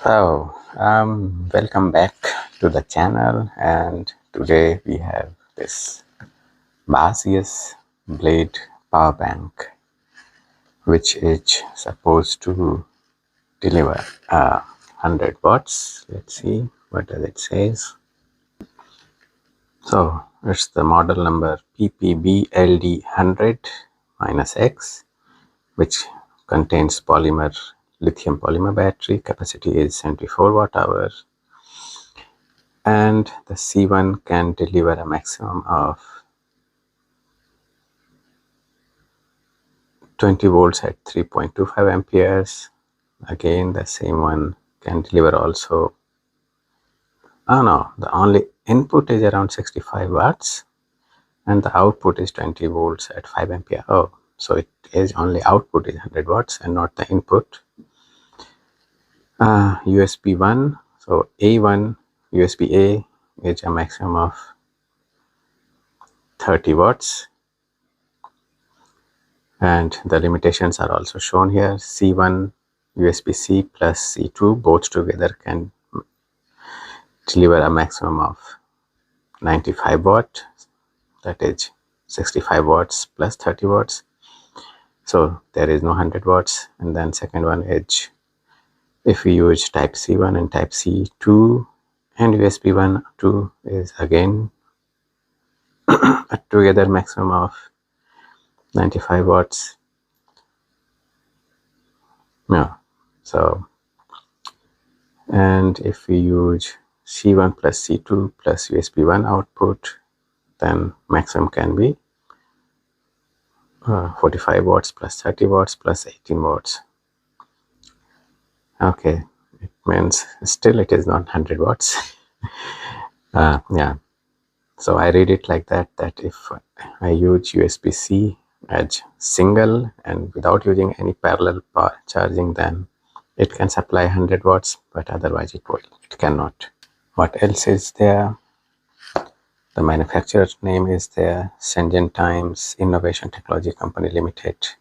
Welcome back to the channel, and today we have this Baseus blade power bank, which is supposed to deliver 100 watts. Let's see what does it says. So it's the model number PPBLD100-X, which contains lithium polymer battery. Capacity is 74 watt hour, and the C1 can deliver a maximum of 20 volts at 3.25 amperes. Again, the same one can deliver also. Oh no, the only input is around 65 watts and the output is 20 volts at 5 ampere. Oh, so it is only output is 100 watts and not the input. USB 1, so A1 USB A is a maximum of 30 watts, and the limitations are also shown here. C1 USB C plus C2 both together can deliver a maximum of 95 watt, that is 65 watts plus 30 watts, so there is no 100 watts. And then second one is, if we use type C1 and type C2 and USB 1 2 is again together maximum of 95 watts. Yeah, so, and if we use C1 plus C2 plus USB 1 output, then maximum can be 45 watts plus 30 watts plus 18 watts. Okay, it means still it is not 100 watts. Yeah, so I read it like that if I use USB-C as single and without using any parallel power charging, then it can supply 100 watts, but otherwise it cannot. What else is there? The manufacturer's name is there, Shenzhen Times Innovation Technology Company Limited,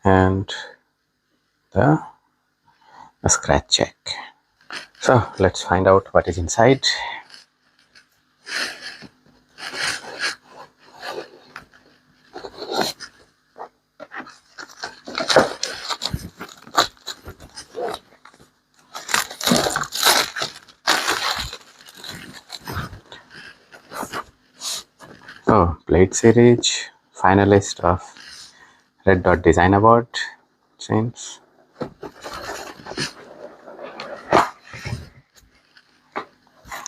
and the scratch check. So let's find out what is inside. Oh, Blade Series, finalist of Red Dot Design Award, seems.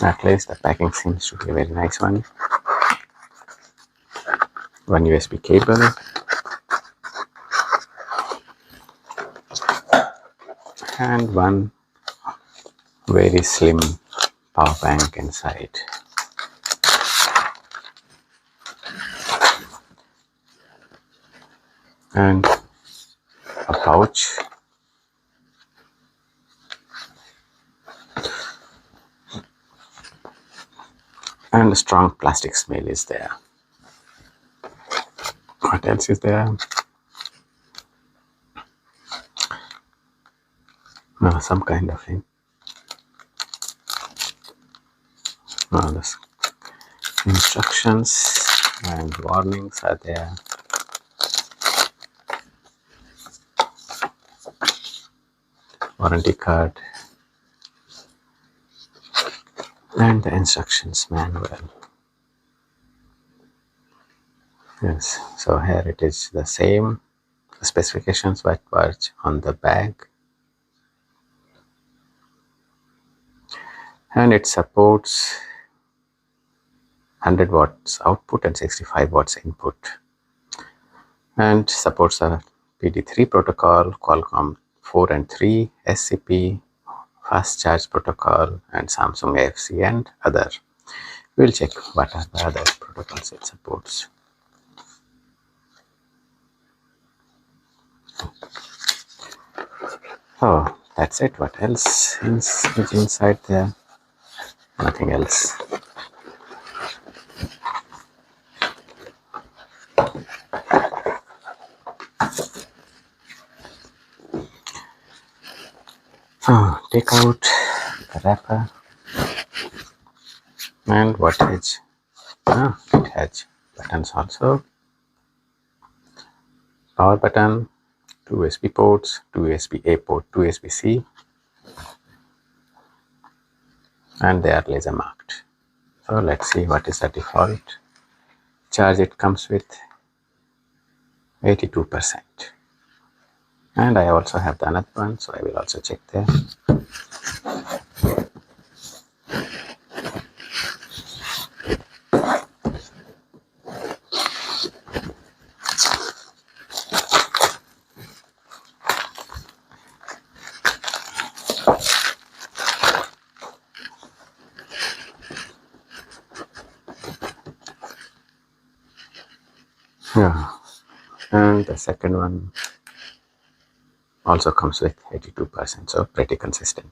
At least the packing seems to be a very nice one. One USB cable, and one very slim power bank inside. And a pouch, and a strong plastic smell is there. What else is there? Some kind of thing. The instructions and warnings are there. Warranty card and the instructions manual. Yes, so here it is the same specifications what was on the bag, and it supports 100 watts output and 65 watts input, and supports a PD3 protocol, Qualcomm 4 and 3, SCP, fast charge protocol, and Samsung AFC and other. We'll check what are the other protocols it supports. Oh, that's it. What else is inside there? Nothing else. Take out the wrapper, and voltage. It has buttons also. Power button, 2 USB ports, 2 USB-A port, 2 USB-C, and they are laser marked. So let's see what is the default charge. It comes with 82%. And I also have the another one, so I will also check there. Yeah, and the second one also comes with 82%, so pretty consistent.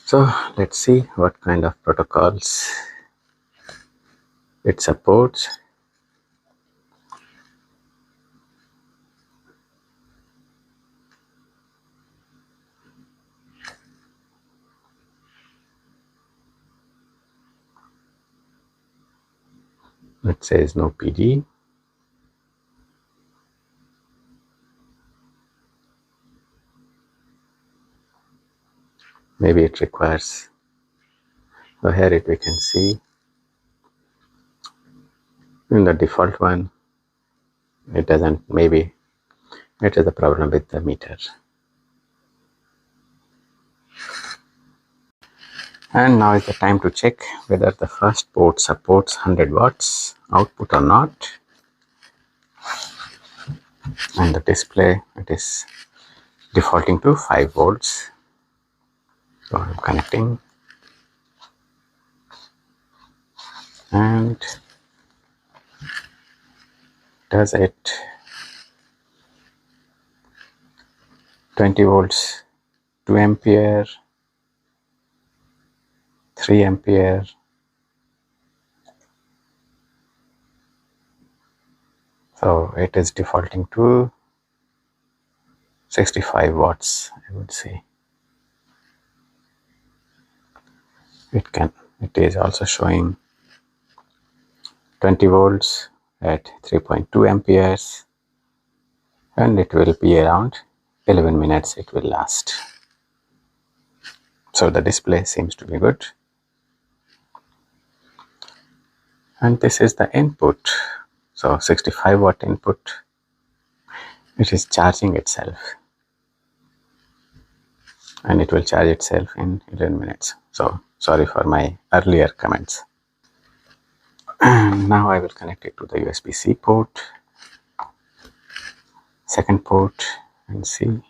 So let's see what kind of protocols it supports. It says no PD. Maybe it requires, so here we can see in the default one it doesn't, maybe it is the problem with the meter. And now is the time to check whether the first port supports 100 watts output or not. And the display, it is defaulting to 5 volts. So I'm connecting, and does it 20 volts, 2 ampere, 3 ampere, so it is defaulting to 65 watts, I would say. It is also showing 20 volts at 3.2 amperes, and it will be around 11 minutes it will last. So the display seems to be good. And this is the input. So 65 watt input. It is charging itself, and it will charge itself in 11 minutes. So sorry for my earlier comments. And now I will connect it to the USB-C port, second port, and see.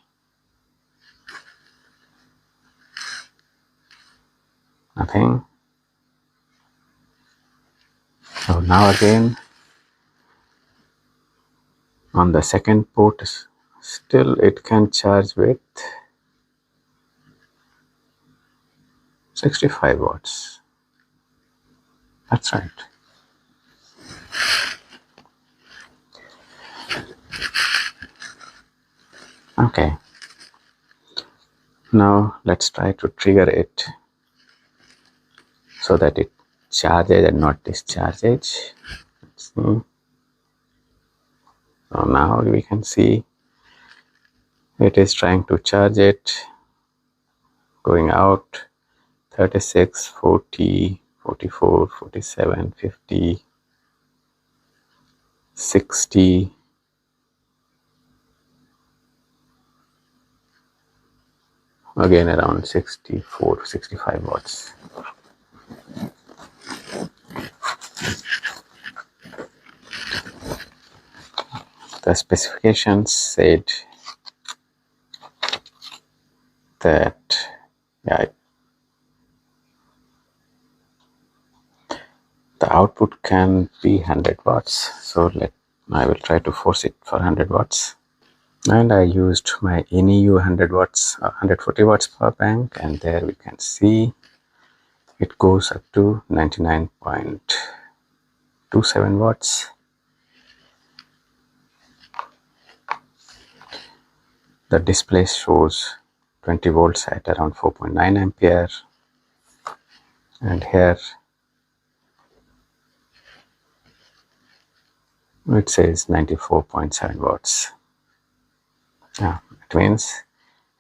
Nothing. So now again on the second port, still it can charge with 65 watts. That's right. Okay. Now let's try to trigger it so that it charges and not discharges. Let's see. So now we can see it is trying to charge it, going out 36, 40, 44, 47, 50, 60, again around 64, 65 watts. The specifications said that, yeah, the output can be 100 watts. So I will try to force it for 100 watts. And I used my NEU 100 watts, 140 watts power bank, and there we can see it goes up to 99.27 watts. the display shows 20 volts at around 4.9 ampere, and here it says 94.7 watts. It means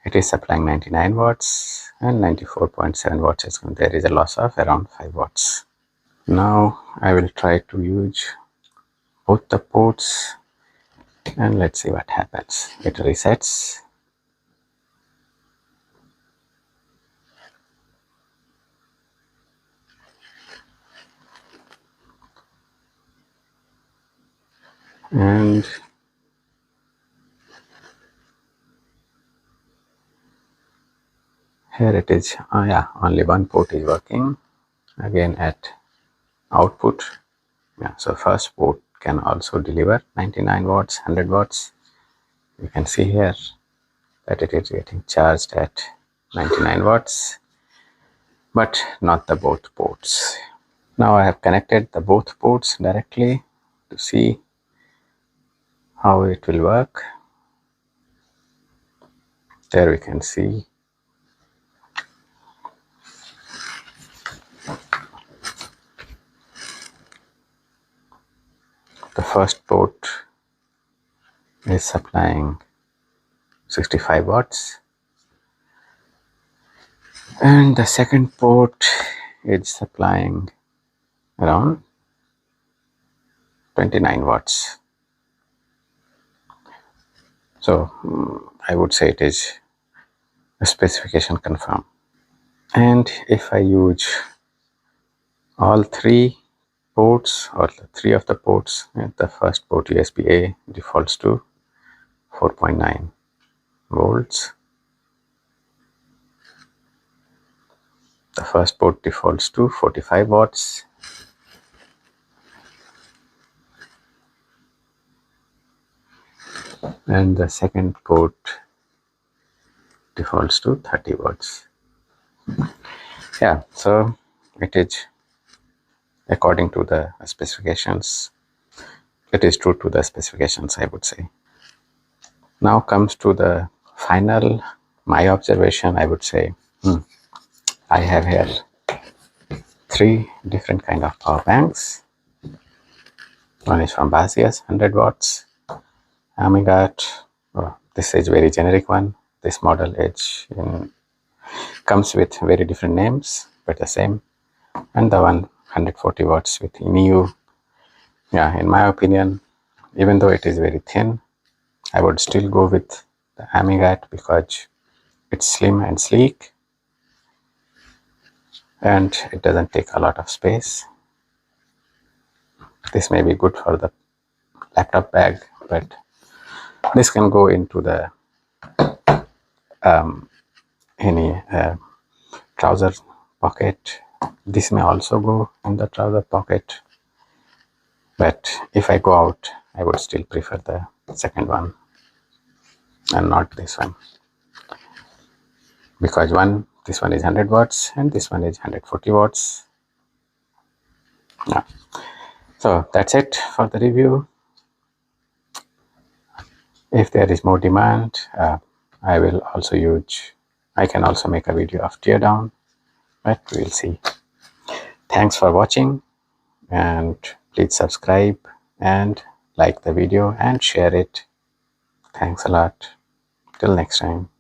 it is supplying 99 watts and 94.7 watts is going. There is a loss of around 5 watts. Now I will try to use both the ports and let's see what happens. It resets. And here it is. Only one port is working. Again at output. So first port can also deliver 99 watts, 100 watts. You can see here that it is getting charged at 99 watts, but not the both ports. Now I have connected the both ports directly to see how it will work. There we can see the first port is supplying 65 watts and the second port is supplying around 29 watts. So I would say it is a specification confirmed. And if I use all three ports or three of the ports, the first port USB-A defaults to 4.9 volts. The first port defaults to 45 watts. And the second port defaults to 30 watts. So it is according to the specifications. It is true to the specifications, I would say. Now comes to the final, my observation. I would say I have here three different kind of power banks. One is from Baseus, 100 watts. Amigat, this is very generic one. This model is comes with very different names, but the same. And the one 140 watts with NEU. In my opinion, even though it is very thin, I would still go with the Amigat because it's slim and sleek and it doesn't take a lot of space. This may be good for the laptop bag, but this can go into the any trouser pocket. This may also go in the trouser pocket, but if I go out, I would still prefer the second one and not this one, because this one is 100 watts and this one is 140 watts. So that's it for the review. If there is more demand, I can also make a video of teardown, but we'll see. Thanks for watching, and please subscribe and like the video and share it. Thanks a lot. Till next time.